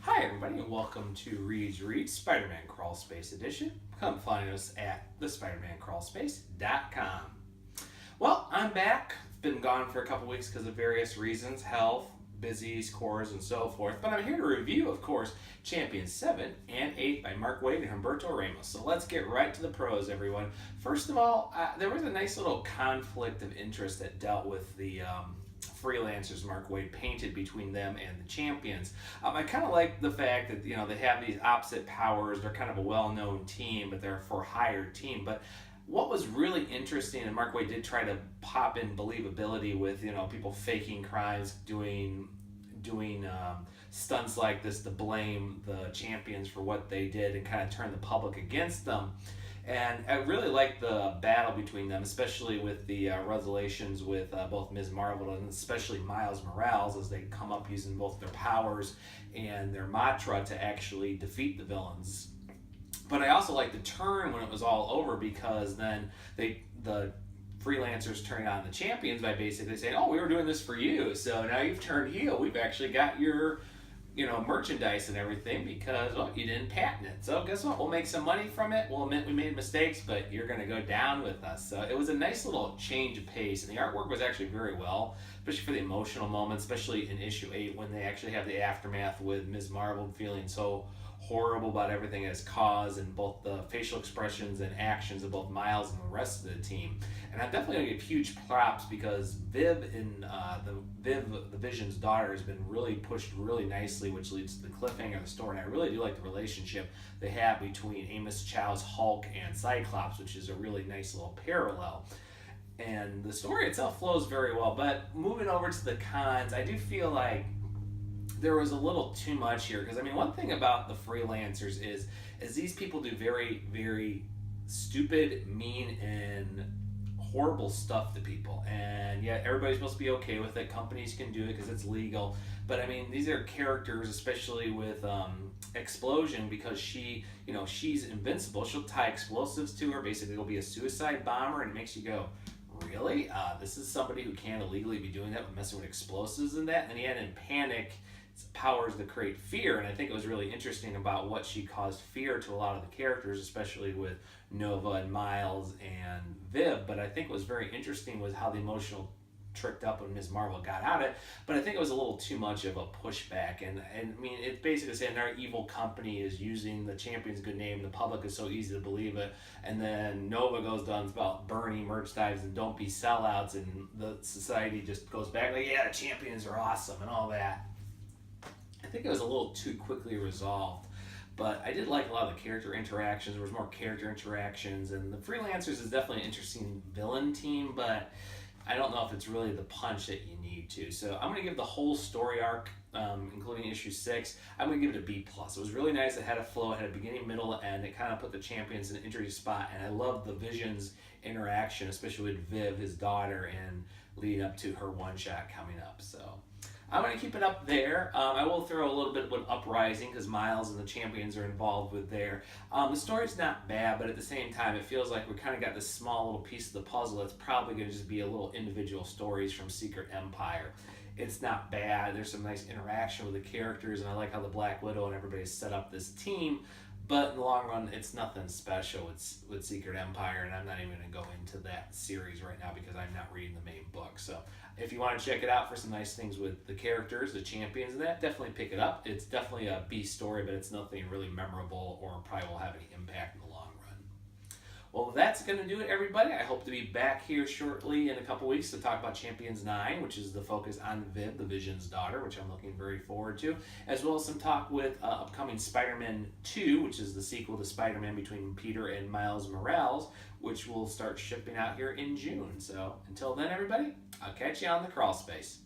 Hi everybody and welcome to Reed's Read Spider-Man Crawl Space Edition. Come find us at thespidermancrawlspace.com. Well, I'm back. Been gone for a couple weeks because of various reasons, health, busy scores, and so forth. But I'm here to review, of course, Champions 7 and 8 by Mark Waid and Humberto Ramos. So let's get right to the pros, everyone. First of all, there was a nice little conflict of interest that dealt with the freelancers Mark Waid painted between them and the champions. I kind of like the fact that they have these opposite powers. They're kind of a well-known team, but they're a for-hire team. But what was really interesting, and Mark Waid did try to pop in believability with people faking crimes, doing stunts like this to blame the champions for what they did and kind of turn the public against them. And I really like the battle between them, especially with the resolutions with both Ms. Marvel and especially Miles Morales as they come up using both their powers and their mantra to actually defeat the villains. But I also like the turn when it was all over, because then the freelancers turned on the champions by basically saying, "Oh, we were doing this for you, so now you've turned heel. We've actually got your merchandise and everything because, well, you didn't patent it. So guess what? We'll make some money from it. We'll admit we made mistakes, but you're going to go down with us." So it was a nice little change of pace, and the artwork was actually very well, especially for the emotional moments, especially in issue 8 when they actually have the aftermath with Ms. Marvel feeling so horrible about everything it has caused, and both the facial expressions and actions of both Miles and the rest of the team. And I'm definitely going to give huge props because Viv the Vision's daughter, has been really pushed really nicely, which leads to the cliffhanger of the story. And I really do like the relationship they have between Amos Chow's Hulk and Cyclops, which is a really nice little parallel. And the story itself flows very well. But moving over to the cons, I do feel like there was a little too much here, because one thing about the freelancers is these people do very, very stupid, mean, and horrible stuff to people, and yet everybody's supposed to be okay with it. Companies can do it because it's legal, but these are characters, especially with Explosion, because she's invincible. She'll tie explosives to her. Basically, it'll be a suicide bomber, and it makes you go, really? This is somebody who can't illegally be doing that, with messing with explosives and that. And yet in Panic, powers that create fear, and I think it was really interesting about what she caused fear to a lot of the characters, especially with Nova and Miles and Viv. But I think what was very interesting was how the emotional tricked up when Ms. Marvel got at it, but I think it was a little too much of a pushback, and it's basically saying our evil company is using the champion's good name, the public is so easy to believe it, and then Nova goes down about Bernie merch dives and don't be sellouts, and the society just goes back like, yeah, the champions are awesome and all that. I think it was a little too quickly resolved, but I did like a lot of the character interactions. There was more character interactions, and the Freelancers is definitely an interesting villain team, but I don't know if it's really the punch that you need to. So I'm going to give the whole story arc, including issue 6, I'm going to give it a B+. It was really nice. It had a flow. It had a beginning, middle, and it kind of put the champions in an interesting spot, and I love the Vision's interaction, especially with Viv, his daughter, and leading up to her one-shot coming up. So I'm going to keep it up there. I will throw a little bit with Uprising, because Miles and the champions are involved with there. The story's not bad, but at the same time, it feels like we kind of got this small little piece of the puzzle that's probably going to just be a little individual stories from Secret Empire. It's not bad. There's some nice interaction with the characters, and I like how the Black Widow and everybody's set up this team. But in the long run, it's nothing special with Secret Empire, and I'm not even going to go into that series right now because I'm not reading the main book. So if you want to check it out for some nice things with the characters, the champions, and that, definitely pick it up. It's definitely a B story, but it's nothing really memorable or probably will have any impact in the long run. Well, that's going to do it, everybody. I hope to be back here shortly in a couple weeks to talk about Champions 9, which is the focus on Viv, the Vision's daughter, which I'm looking very forward to, as well as some talk with upcoming Spider-Man 2, which is the sequel to Spider-Man between Peter and Miles Morales, which will start shipping out here in June. So until then, everybody, I'll catch you on the crawl space.